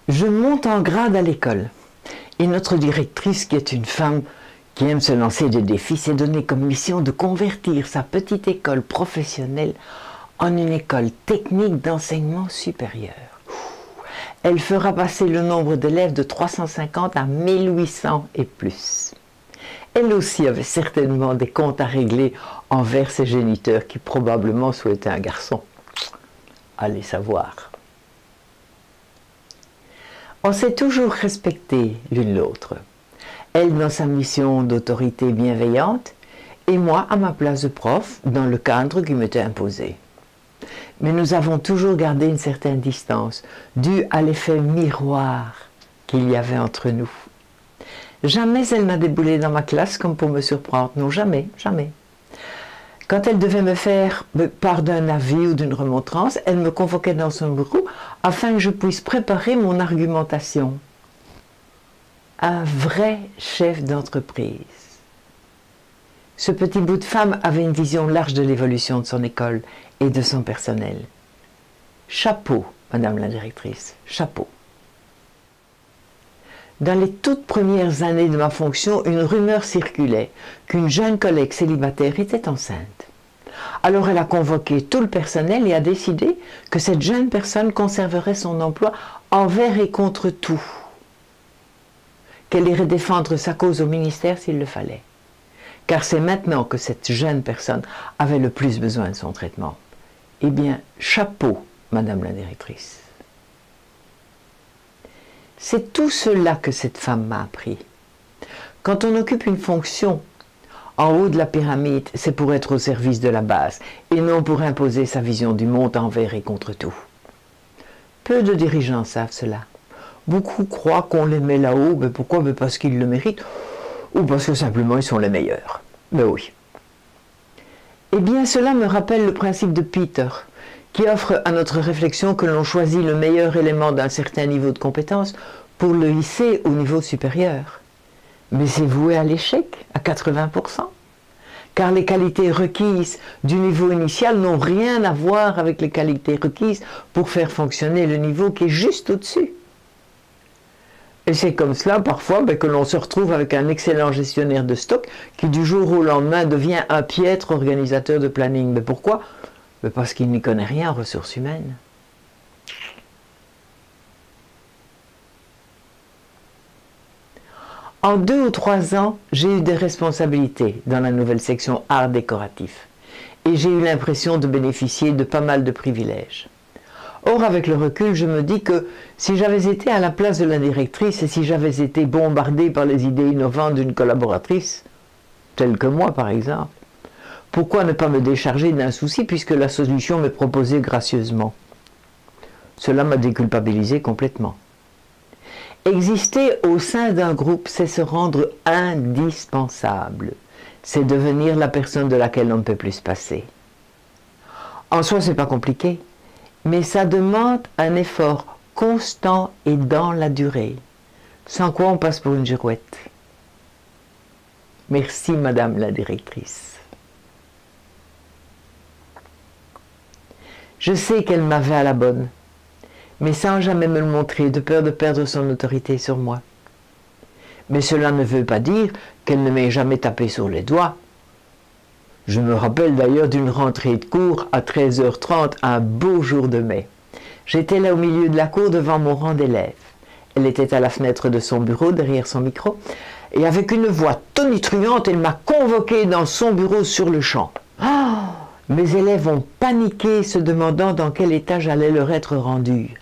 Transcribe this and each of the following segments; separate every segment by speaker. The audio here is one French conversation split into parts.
Speaker 1: Je monte en grade à l'école et notre directrice, qui est une femme qui aime se lancer des défis, s'est donné comme mission de convertir sa petite école professionnelle en une école technique d'enseignement supérieur. Elle fera passer le nombre d'élèves de 350 à 1800 et plus. Elle aussi avait certainement des comptes à régler envers ses géniteurs qui probablement souhaitaient un garçon. Allez savoir. On s'est toujours respecté l'une l'autre. Elle dans sa mission d'autorité bienveillante et moi à ma place de prof dans le cadre qui m'était imposé. Mais nous avons toujours gardé une certaine distance, due à l'effet miroir qu'il y avait entre nous. Jamais elle n'a déboulé dans ma classe comme pour me surprendre. Non, jamais, jamais. Quand elle devait me faire part d'un avis ou d'une remontrance, elle me convoquait dans son bureau afin que je puisse préparer mon argumentation. Un vrai chef d'entreprise. Ce petit bout de femme avait une vision large de l'évolution de son école et de son personnel. Chapeau, Madame la directrice, chapeau. Dans les toutes premières années de ma fonction, une rumeur circulait qu'une jeune collègue célibataire était enceinte. Alors elle a convoqué tout le personnel et a décidé que cette jeune personne conserverait son emploi envers et contre tout. Qu'elle irait défendre sa cause au ministère s'il le fallait. Car c'est maintenant que cette jeune personne avait le plus besoin de son traitement. Eh bien, chapeau, Madame la directrice. C'est tout cela que cette femme m'a appris. Quand on occupe une fonction en haut de la pyramide, c'est pour être au service de la base et non pour imposer sa vision du monde envers et contre tout. Peu de dirigeants savent cela. Beaucoup croient qu'on les met là-haut, mais pourquoi? Mais parce qu'ils le méritent ou parce que simplement ils sont les meilleurs. Mais oui. Eh bien, cela me rappelle le principe de Peter, qui offre à notre réflexion que l'on choisit le meilleur élément d'un certain niveau de compétence pour le hisser au niveau supérieur. Mais c'est voué à l'échec, à 80%. Car les qualités requises du niveau initial n'ont rien à voir avec les qualités requises pour faire fonctionner le niveau qui est juste au-dessus. Et c'est comme cela, parfois, que l'on se retrouve avec un excellent gestionnaire de stock qui, du jour au lendemain, devient un piètre organisateur de planning. Mais pourquoi? Parce qu'il n'y connaît rien en ressources humaines. En 2 ou 3 ans, j'ai eu des responsabilités dans la nouvelle section art décoratif. Et j'ai eu l'impression de bénéficier de pas mal de privilèges. Or, avec le recul, je me dis que si j'avais été à la place de la directrice et si j'avais été bombardée par les idées innovantes d'une collaboratrice, telle que moi par exemple, pourquoi ne pas me décharger d'un souci puisque la solution m'est proposée gracieusement? Cela m'a déculpabilisé complètement. Exister au sein d'un groupe, c'est se rendre indispensable. C'est devenir la personne de laquelle on ne peut plus se passer. En soi, c'est pas compliqué. Mais ça demande un effort constant et dans la durée, sans quoi on passe pour une girouette. Merci, Madame la directrice. Je sais qu'elle m'avait à la bonne, mais sans jamais me le montrer, de peur de perdre son autorité sur moi. Mais cela ne veut pas dire qu'elle ne m'ait jamais tapé sur les doigts. Je me rappelle d'ailleurs d'une rentrée de cours à 13h30, un beau jour de mai. J'étais là au milieu de la cour devant mon rang d'élèves. Elle était à la fenêtre de son bureau, derrière son micro, et avec une voix tonitruante, elle m'a convoqué dans son bureau sur le champ. Oh, mes élèves ont paniqué, se demandant dans quel état j'allais leur être rendu.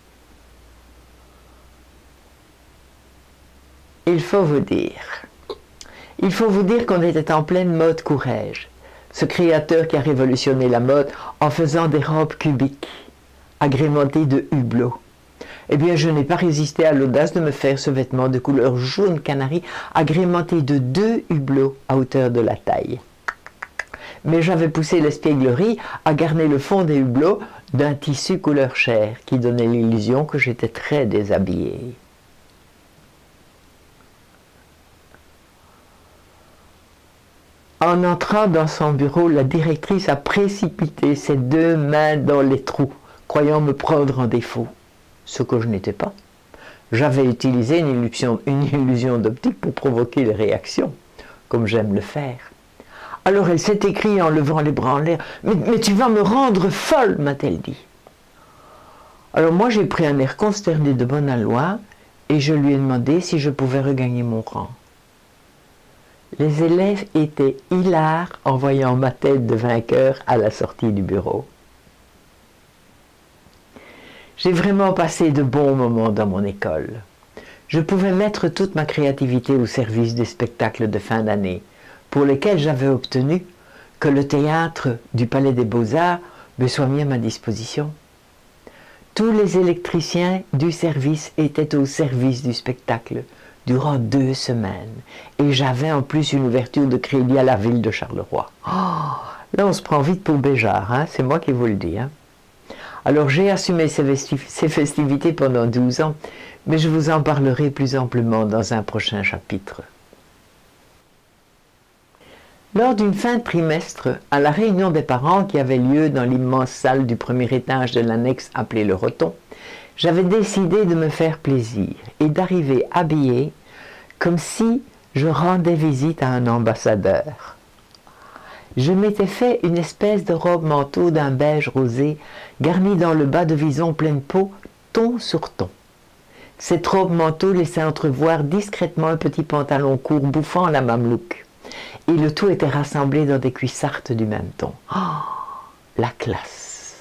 Speaker 1: Il faut vous dire qu'on était en pleine mode Courrèges. Ce créateur qui a révolutionné la mode en faisant des robes cubiques, agrémentées de hublots. Eh bien, je n'ai pas résisté à l'audace de me faire ce vêtement de couleur jaune canari, agrémenté de 2 hublots à hauteur de la taille. Mais j'avais poussé l'espièglerie à garner le fond des hublots d'un tissu couleur chair, qui donnait l'illusion que j'étais très déshabillée. En entrant dans son bureau, la directrice a précipité ses 2 mains dans les trous, croyant me prendre en défaut, ce que je n'étais pas. J'avais utilisé une illusion d'optique pour provoquer les réactions, comme j'aime le faire. Alors elle s'est écriée en levant les bras en l'air. « Mais tu vas me rendre folle !» m'a-t-elle dit. Alors moi j'ai pris un air consterné de bonne aloi et je lui ai demandé si je pouvais regagner mon rang. Les élèves étaient hilars en voyant ma tête de vainqueur à la sortie du bureau. J'ai vraiment passé de bons moments dans mon école. Je pouvais mettre toute ma créativité au service des spectacles de fin d'année, pour lesquels j'avais obtenu que le théâtre du Palais des Beaux-Arts me soit mis à ma disposition. Tous les électriciens du service étaient au service du spectacle durant 2 semaines. Et j'avais en plus une ouverture de crédit à la ville de Charleroi. Oh, là, on se prend vite pour Béjart, hein, c'est moi qui vous le dis. Hein. Alors, j'ai assumé ces festivités pendant 12 ans, mais je vous en parlerai plus amplement dans un prochain chapitre. Lors d'une fin de trimestre, à la réunion des parents qui avait lieu dans l'immense salle du premier étage de l'annexe appelée le Roton, j'avais décidé de me faire plaisir et d'arriver habillée comme si je rendais visite à un ambassadeur. Je m'étais fait une espèce de robe manteau d'un beige rosé, garnie dans le bas de vison pleine peau, ton sur ton. Cette robe manteau laissait entrevoir discrètement un petit pantalon court bouffant à la mamelouk. Et le tout était rassemblé dans des cuissardes du même ton. Oh, la classe!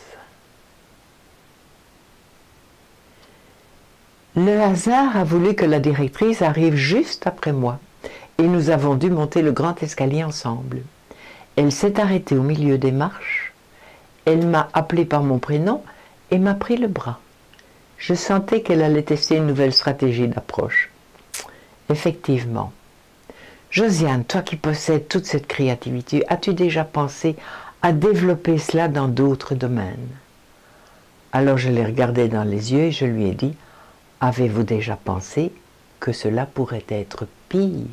Speaker 1: Le hasard a voulu que la directrice arrive juste après moi, et nous avons dû monter le grand escalier ensemble. Elle s'est arrêtée au milieu des marches, elle m'a appelé par mon prénom et m'a pris le bras. Je sentais qu'elle allait tester une nouvelle stratégie d'approche. Effectivement. Josiane, toi qui possèdes toute cette créativité, as-tu déjà pensé à développer cela dans d'autres domaines? Alors je l'ai regardée dans les yeux et je lui ai dit, avez-vous déjà pensé que cela pourrait être pire?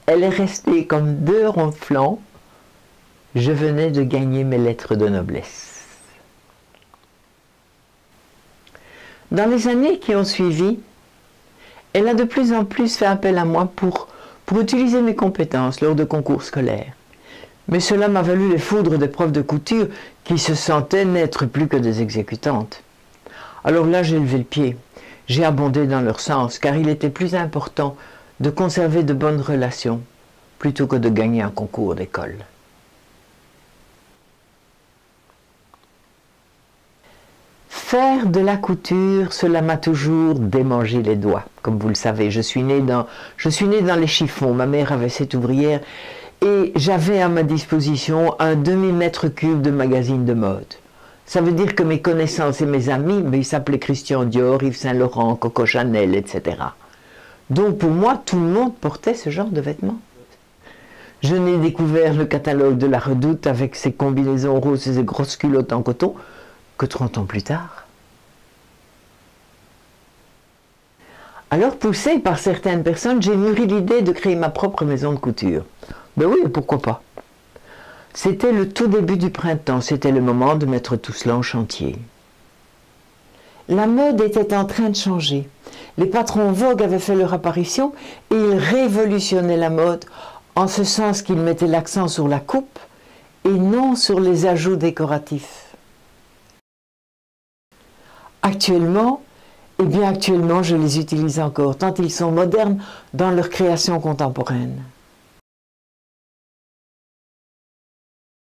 Speaker 1: Elle est restée comme 2 ronflants. Je venais de gagner mes lettres de noblesse. Dans les années qui ont suivi, elle a de plus en plus fait appel à moi pour utiliser mes compétences lors de concours scolaires. Mais cela m'a valu les foudres des profs de couture qui se sentaient n'être plus que des exécutantes. Alors là, j'ai levé le pied. J'ai abondé dans leur sens, car il était plus important de conserver de bonnes relations plutôt que de gagner un concours d'école. Faire de la couture, cela m'a toujours démangé les doigts. Comme vous le savez, je suis née dans les chiffons. Ma mère avait cette ouvrière et j'avais à ma disposition un demi-mètre cube de magazines de mode. Ça veut dire que mes connaissances et mes amis, ils s'appelaient Christian Dior, Yves Saint Laurent, Coco Chanel, etc. Donc pour moi, tout le monde portait ce genre de vêtements. Je n'ai découvert le catalogue de la Redoute avec ses combinaisons roses et ses grosses culottes en coton que 30 ans plus tard. Alors, poussée par certaines personnes, j'ai mûri l'idée de créer ma propre maison de couture. Ben oui, pourquoi pas. C'était le tout début du printemps, c'était le moment de mettre tout cela en chantier. La mode était en train de changer. Les patrons Vogue avaient fait leur apparition et ils révolutionnaient la mode en ce sens qu'ils mettaient l'accent sur la coupe et non sur les ajouts décoratifs. Actuellement, je les utilise encore, tant ils sont modernes dans leur création contemporaine.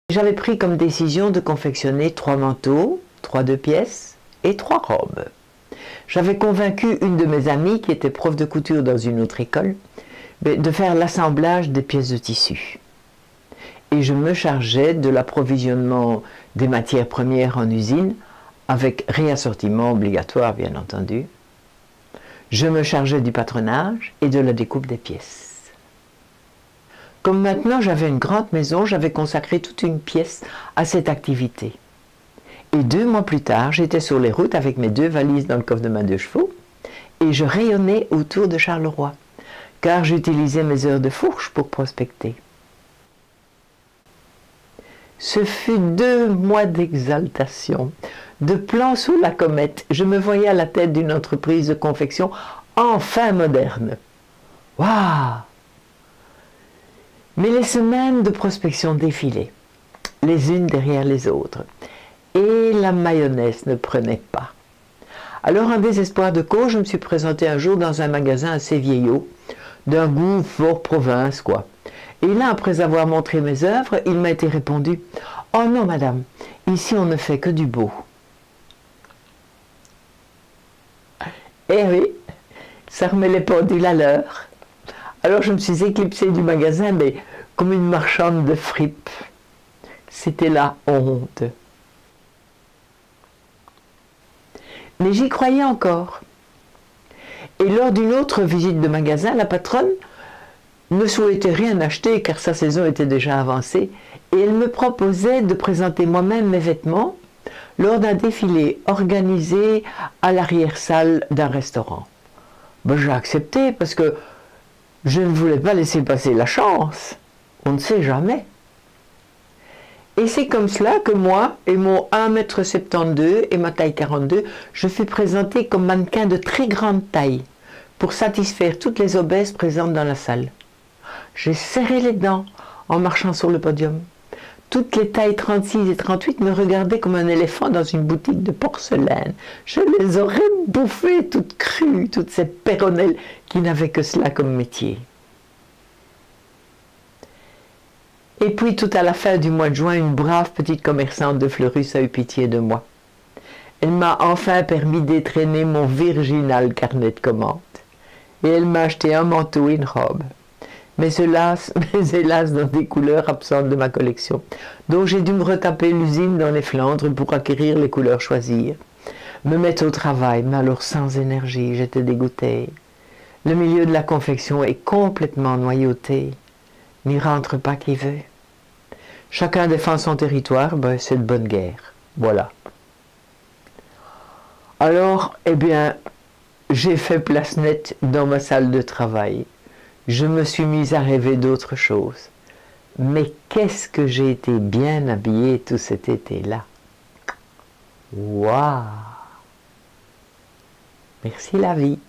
Speaker 1: J'avais pris comme décision de confectionner 3 manteaux, 3 2-pièces et 3 robes. J'avais convaincu une de mes amies, qui était prof de couture dans une autre école, de faire l'assemblage des pièces de tissu. Et je me chargeais de l'approvisionnement des matières premières en usine, avec réassortiment obligatoire, bien entendu. Je me chargeais du patronage et de la découpe des pièces. Comme maintenant j'avais une grande maison, j'avais consacré toute une pièce à cette activité. Et 2 mois plus tard, j'étais sur les routes avec mes 2 valises dans le coffre de main de chevaux et je rayonnais autour de Charleroi, car j'utilisais mes heures de fourche pour prospecter. Ce fut 2 mois d'exaltation, de plans sous la comète. Je me voyais à la tête d'une entreprise de confection enfin moderne. Waouh! Mais les semaines de prospection défilaient, les unes derrière les autres, et la mayonnaise ne prenait pas. Alors, en désespoir de cause, je me suis présenté un jour dans un magasin assez vieillot, d'un goût fort province, quoi. Et là, après avoir montré mes œuvres, il m'a été répondu « Oh non, madame, ici on ne fait que du beau. » Eh oui, ça remet les pendules à l'heure. Alors je me suis éclipsée du magasin, mais comme une marchande de fripes. C'était la honte. Mais j'y croyais encore. Et lors d'une autre visite de magasin, la patronne ne souhaitait rien acheter car sa saison était déjà avancée et elle me proposait de présenter moi-même mes vêtements lors d'un défilé organisé à l'arrière-salle d'un restaurant. Ben, j'ai accepté parce que je ne voulais pas laisser passer la chance. On ne sait jamais. Et c'est comme cela que moi et mon 1,72 m et ma taille 42, je fus présentée comme mannequin de très grande taille pour satisfaire toutes les obèses présentes dans la salle. J'ai serré les dents en marchant sur le podium. Toutes les tailles 36 et 38 me regardaient comme un éléphant dans une boutique de porcelaine. Je les aurais bouffées toutes crues, toutes ces péronnelles qui n'avaient que cela comme métier. Et puis tout à la fin du mois de juin, une brave petite commerçante de Fleurus a eu pitié de moi. Elle m'a enfin permis d'étraîner mon virginal carnet de commandes. Et elle m'a acheté un manteau et une robe. Mais hélas, dans des couleurs absentes de ma collection. Donc j'ai dû me retaper l'usine dans les Flandres pour acquérir les couleurs choisies. Me mettre au travail, mais alors sans énergie, j'étais dégoûtée. Le milieu de la confection est complètement noyauté. N'y rentre pas qui veut. Chacun défend son territoire, ben c'est de bonne guerre. Voilà. Alors, eh bien, j'ai fait place nette dans ma salle de travail. Je me suis mise à rêver d'autre chose. Mais qu'est-ce que j'ai été bien habillée tout cet été-là. Waouh! Merci la vie.